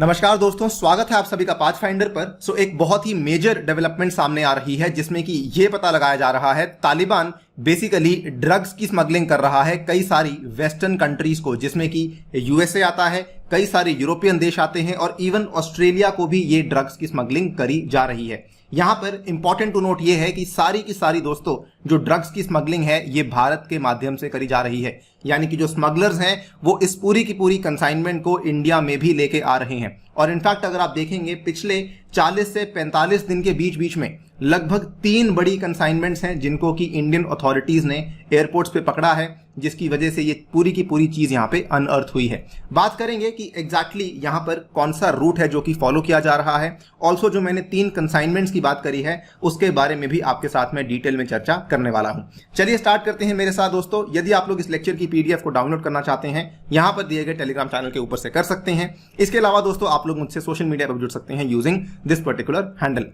नमस्कार दोस्तों, स्वागत है आप सभी का पाथफाइंडर पर। एक बहुत ही मेजर डेवलपमेंट सामने आ रही है जिसमें कि ये पता लगाया जा रहा है तालिबान बेसिकली ड्रग्स की स्मगलिंग कर रहा है कई सारी वेस्टर्न कंट्रीज को, जिसमें कि यूएसए आता है, कई सारे यूरोपियन देश आते हैं और इवन ऑस्ट्रेलिया को भी ये ड्रग्स की स्मगलिंग करी जा रही है। यहां पर इंपॉर्टेंट टू नोट ये है कि सारी की सारी दोस्तों जो ड्रग्स की स्मगलिंग है ये भारत के माध्यम से करी जा रही है, यानी कि जो स्मगलर्स हैं वो इस पूरी की पूरी कंसाइनमेंट को इंडिया में भी लेके आ रहे हैं। और इनफैक्ट अगर आप देखेंगे पिछले 40 से 45 दिन के बीच बीच में लगभग 3 बड़ी कंसाइनमेंट्स हैं जिनको कि इंडियन अथॉरिटीज ने एयरपोर्ट्स पे पकड़ा है, जिसकी वजह से ये पूरी की पूरी चीज यहां पे अनअर्थ हुई है। बात करेंगे कि एग्जैक्टली यहां पर कौन सा रूट है जो कि फॉलो किया जा रहा है। ऑल्सो जो मैंने 3 कंसाइनमेंट्स की बात करी है उसके बारे में भी आपके साथ में डिटेल में चर्चा करने वाला हूं। चलिए स्टार्ट करते हैं मेरे साथ दोस्तों। यदि आप लोग इस लेक्चर की पीडीएफ को डाउनलोड करना चाहते हैं यहां पर दिए गए टेलीग्राम चैनल के ऊपर से कर सकते हैं। इसके अलावा दोस्तों आप लोग मुझसे सोशल मीडिया पर जुड़ सकते हैं using this particular handle.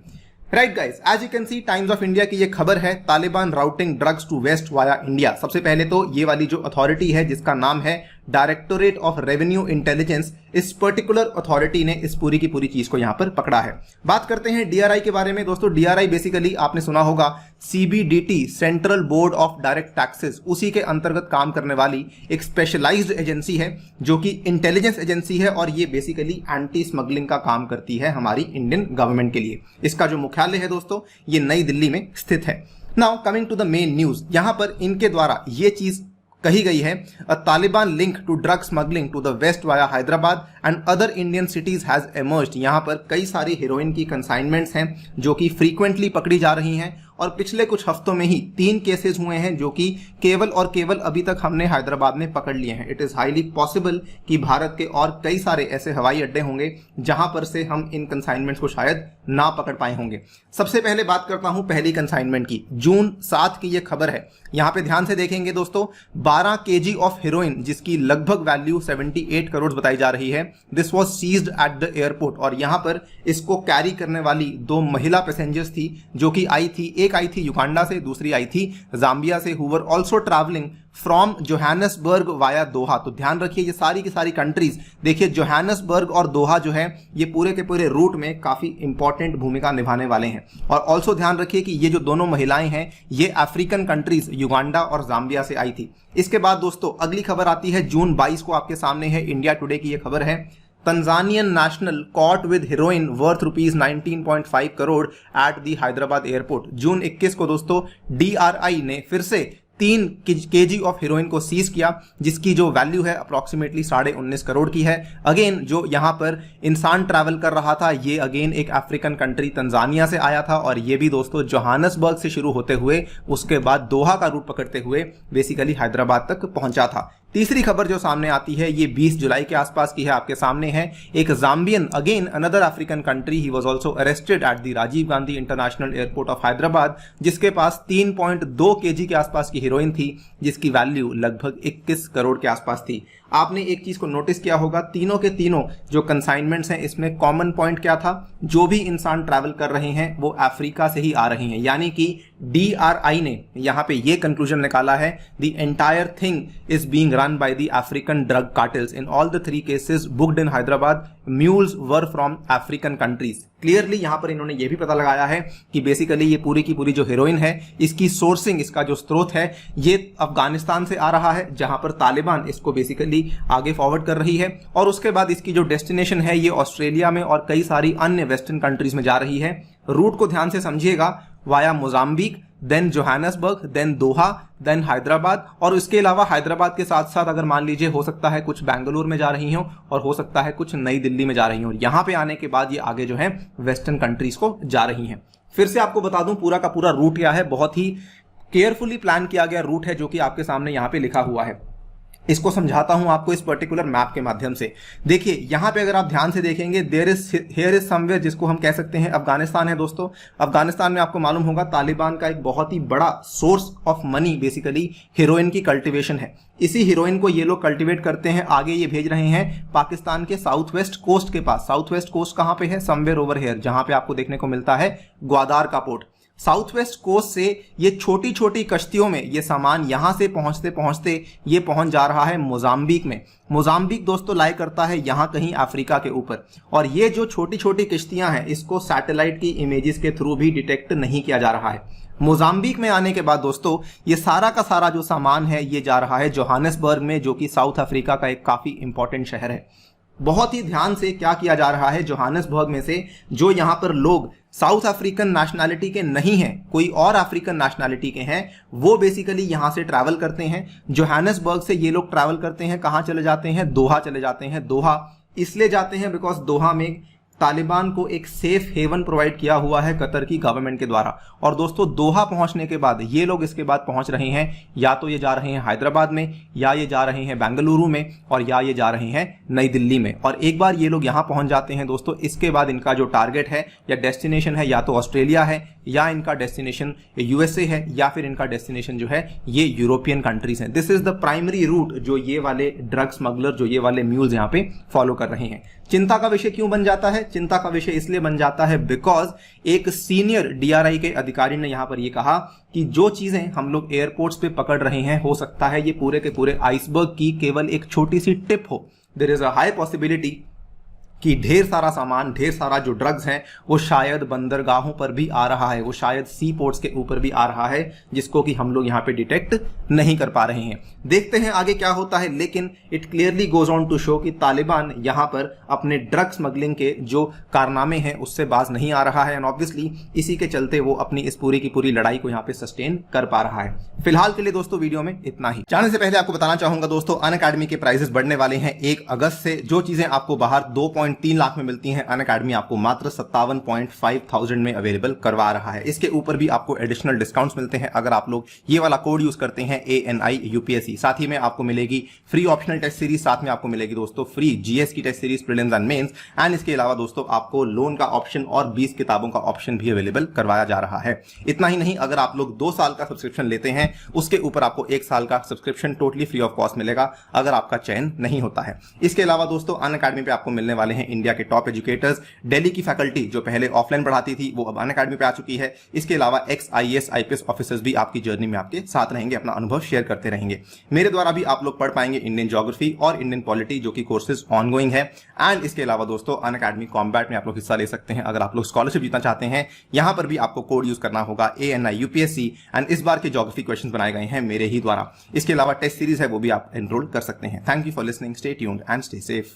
Right guys, as you can see Times of India की ये खबर है Taliban routing drugs to west via India. सबसे पहले तो ये वाली जो अथॉरिटी है जिसका नाम है डायरेक्टोरेट ऑफ रेवेन्यू इंटेलिजेंस, इस पर्टिकुलर अथॉरिटी ने इस पूरी की पूरी चीज को यहां पर पकड़ा है। बात करते हैं डीआरआई के बारे में दोस्तों। डीआरआई बेसिकली आपने सुना होगा CBDT, central board of direct taxes, उसी के अंतर्गत काम करने वाली एक स्पेशलाइज्ड एजेंसी है जो कि इंटेलिजेंस एजेंसी है और ये बेसिकली एंटी स्मगलिंग का काम करती है हमारी इंडियन गवर्नमेंट के लिए। इसका जो मुख्यालय है दोस्तों ये नई दिल्ली में स्थित है। Now coming to the main news, यहां पर इनके द्वारा ये चीज कही गई है, a Taliban link to drug smuggling to the west via Hyderabad and other Indian cities has emerged. यहां पर कई सारी हीरोइन की कंसाइनमेंट्स हैं जो कि फ्रीक्वेंटली पकड़ी जा रही हैं और पिछले कुछ हफ्तों में ही 3 केसेस हुए हैं जो कि केवल और केवल अभी तक हमने हैदराबाद में पकड़ लिए हैं। इट इज हाईली पॉसिबल कि भारत के और कई सारे ऐसे हवाई अड्डे होंगे जहां पर से हम इन कंसाइनमेंट्स को शायद ना पकड़ पाए होंगे। सबसे पहले बात करता हूं पहली कंसाइनमेंट की। जून 7 की यह खबर है। यहां पे ध्यान से देखेंगे दोस्तों, 12 केजी ऑफ हीरोइन जिसकी लगभग वैल्यू 78 करोड़ बताई जा रही है, this was seized at the airport. और यहां पर इसको कैरी करने वाली 2 महिला पैसेंजर्स थी जो कि आई थी, एक आई थी युगांडा से, दूसरी आई थी जाम्बिया से, who were also travelling from Johannesburg via Doha. तो ध्यान रखिए ये सारी की सारी कंट्रीज, देखिए जोहान्सबर्ग और दोहा जो है ये पूरे के पूरे रूट में काफी इंपॉर्टेंट भूमिका निभाने वाले हैं। और ऑल्सो ध्यान रखिए कि ये जो दोनों महिलाएं हैं ये अफ्रीकन कंट्रीज युगांडा और जाम्बिया से आई थी। इसके बाद दोस्तों अगली खबर आती है जून 22 को, आपके सामने है इंडिया टुडे की ये खबर है। Tanzanian national caught with heroin worth ₹19.5 crore at the Hyderabad airport. जून 21 को दोस्तों डीआरआई ने फिर से 3 केजी ऑफ हीरोइन को सीज किया जिसकी जो वैल्यू है अप्रोक्सीमेटली 19.5 करोड़ की है। अगेन जो यहां पर इंसान ट्रैवल कर रहा था ये अगेन एक अफ्रीकन कंट्री तंजानिया से आया था और ये भी दोस्तों जोहान्सबर्ग से शुरू होते हुए उसके बाद दोहा का रूट पकड़ते हुए बेसिकली हैदराबाद तक पहुंचा था। तीसरी खबर जो सामने आती है ये 20 जुलाई के आसपास की है, आपके सामने है। एक Zambian, again another African country, he was also arrested at the Rajiv Gandhi international airport of Hyderabad, जिसके पास 3.2 केजी के आसपास की हीरोइन थी जिसकी वैल्यू लगभग 21 करोड़ के आसपास थी। आपने एक चीज को नोटिस किया होगा, तीनों के तीनों जो कंसाइनमेंट्स हैं इसमें कॉमन पॉइंट क्या था, जो भी इंसान ट्रैवल कर रहे हैं वो अफ्रीका से ही आ रहे हैं। यानी कि डीआरआई ने यहां पे ये कंक्लूजन निकाला है, the entire thing is being run by the African drug cartels. In all the 3 cases booked in Hyderabad, mules were from African countries. Clearly यहां पर इन्होंने ये भी पता लगाया है कि बेसिकली ये पूरी की पूरी जो हीरोइन है इसकी सोर्सिंग, इसका जो स्रोत है ये अफगानिस्तान से आ रहा है जहां पर तालिबान इसको बेसिकली आगे फॉरवर्ड कर रही है और उसके बाद इसकी जो डेस्टिनेशन है ये ऑस्ट्रेलिया में और कई सारी अन्य वेस्टर्न कंट्रीज में जा रही है। रूट को ध्यान से समझिएगा, via Mozambique, then Johannesburg, then Doha, then Hyderabad. और इसके अलावा हैदराबाद के साथ साथ अगर मान लीजिए हो सकता है कुछ बेंगलुरु में जा रही हो और हो सकता है कुछ नई दिल्ली में जा रही हो। यहां पे आने के बाद ये आगे जो है वेस्टर्न कंट्रीज को जा रही हैं। फिर से आपको बता दूं पूरा का पूरा रूट क्या है, बहुत ही केयरफुली प्लान किया गया रूट है जो कि आपके सामने यहां पे लिखा हुआ है। इसको समझाता हूं आपको इस पर्टिकुलर मैप के माध्यम से। देखिए यहां पे अगर आप ध्यान से देखेंगे हियर इज समवेयर, जिसको हम कह सकते हैं अफगानिस्तान है दोस्तों। अफगानिस्तान में आपको मालूम होगा तालिबान का एक बहुत ही बड़ा source of money basically heroine की कल्टीवेशन है। इसी हीरोइन को ये लोग कल्टीवेट करते हैं, आगे ये भेज रहे हैं पाकिस्तान के साउथ वेस्ट कोस्ट के पास। साउथ वेस्ट कोस्ट कहां पे है, समवेयर ओवर हियर, जहां पे आपको देखने को मिलता है ग्वादार का पोर्ट। साउथ वेस्ट कोस्ट से ये छोटी छोटी कश्तियों में ये सामान यहां से पहुंचते पहुंचते ये पहुंच जा रहा है मोजाम्बिक में। मोजाम्बिक दोस्तों लाई करता है यहां कहीं अफ्रीका के ऊपर, और ये जो छोटी छोटी किश्तियां हैं इसको सैटेलाइट की इमेजेस के थ्रू भी डिटेक्ट नहीं किया जा रहा है। मोजाम्बिक में आने के बाद दोस्तों ये सारा का सारा जो सामान है ये जा रहा है जोहानिसबर्ग में, जो कि साउथ अफ्रीका का एक काफी इंपॉर्टेंट शहर है। बहुत ही ध्यान से क्या किया जा रहा है, जोहानिसबर्ग में से जो यहां पर लोग साउथ अफ्रीकन नेशनैलिटी के नहीं हैं, कोई और अफ्रीकन नेशनैलिटी के हैं, वो बेसिकली यहां से ट्रैवल करते हैं। जोहानिसबर्ग से ये लोग ट्रैवल करते हैं, कहां चले जाते हैं, दोहा चले जाते हैं। दोहा इसलिए जाते हैं बिकॉज दोहा में तालिबान को एक सेफ हेवन प्रोवाइड किया हुआ है कतर की गवर्नमेंट के द्वारा। और दोस्तों दोहा पहुंचने के बाद ये लोग इसके बाद पहुंच रहे हैं, या तो ये जा रहे हैं हैदराबाद में, या ये जा रहे हैं बेंगलुरु में, और या ये जा रहे हैं नई दिल्ली में। और एक बार ये लोग यहां पहुंच जाते हैं दोस्तों, इसके बाद इनका जो टारगेट है या डेस्टिनेशन है, या तो ऑस्ट्रेलिया है, या इनका डेस्टिनेशन यूएसए है, या फिर इनका डेस्टिनेशन जो है ये यूरोपियन कंट्रीज हैं। This is the primary route जो ये वाले ड्रग स्मगलर, जो ये वाले म्यूल्स यहाँ पे फॉलो कर रहे हैं। चिंता का विषय क्यों बन जाता है? चिंता का विषय इसलिए बन जाता है बिकॉज एक सीनियर डीआरआई के अधिकारी ने यहां पर यह कहा कि जो चीजें हम लोग एयरपोर्ट्स पे पकड़ रहे हैं, हो सकता है ये पूरे के पूरे आइसबर्ग की केवल एक छोटी सी टिप हो। There is a high possibility कि ढेर सारा सामान, ढेर सारा जो ड्रग्स हैं वो शायद बंदरगाहों पर भी आ रहा है, वो शायद सी पोर्ट्स के ऊपर भी आ रहा है, जिसको कि हम लोग यहाँ पे डिटेक्ट नहीं कर पा रहे हैं। देखते हैं आगे क्या होता है, लेकिन it clearly goes on to show कि तालिबान यहाँ पर अपने ड्रग स्मगलिंग के जो कारनामे हैं उससे बाज नहीं आ रहा है, एंड ऑब्वियसली इसी के चलते वो अपनी इस पूरी की पूरी लड़ाई को यहाँ पे सस्टेन कर पा रहा है। फिलहाल के लिए दोस्तों वीडियो में इतना ही। जाने से पहले आपको बताना चाहूंगा दोस्तों, अनअकैडमी के प्राइजेस बढ़ने वाले हैं 1 अगस्त से। जो चीजें आपको बाहर 2.3 लाख में मिलती हैं, अनअकैडमी आपको मात्र 57,500 में अवेलेबल करवा रहा है। इसके ऊपर भी आपको एडिशनल डिस्काउंट्स मिलते हैं अगर आप लोग ये वाला कोड यूज करते हैं ANI UPSC। साथ ही में आपको मिलेगी फ्री ऑप्शनल टेस्ट सीरीज, साथ में आपको मिलेगी दोस्तों फ्री GS की test series, prelims and mains, and इसके अलावा दोस्तों आपको लोन का ऑप्शन और 20 किताबों का ऑप्शन भी अवेलेबल करवाया जा रहा है। इतना ही नहीं, अगर आप लोग 2 साल का सब्सक्रिप्शन लेते हैं उसके ऊपर आपको 1 साल का subscription totally free of cost मिलेगा अगर आपका चयन नहीं होता है। इसके अलावा दोस्तों अनअकैडमी पे आपको मिलने वाले हैं इंडिया के टॉप एजुकेटर्स। दिल्ली की फैकल्टी जो पहले ऑफलाइन पढ़ाती थी वो अब अनअकैडमी पे आ चुकी है। इसके अलावा ex IAS IPS ऑफिसर्स भी आपकी जर्नी में आपके साथ रहेंगे, अपना अनुभव शेयर करते रहेंगे। मेरे द्वारा भी आप लोग पढ़ पाएंगे इंडियन ज्योग्राफी और इंडियन पॉलिटी, जो कि कोर्सेज ऑनगोइंग है। एंड इसके अलावा दोस्तों अनअकैडमी कॉम्बैट में आप लोग हिस्सा ले सकते हैं अगर आप लोग स्कॉलरशिप जीतना चाहते हैं। यहां पर भी आपको कोड यूज करना होगा ANI UPSC, एंड इस बार के ज्योग्राफी क्वेश्चन बनाए गए हैं मेरे ही द्वारा। इसके अलावा टेस्ट सीरीज है वो भी आप एनरोल कर सकते हैं। Thank you for listening, stay tuned and stay safe.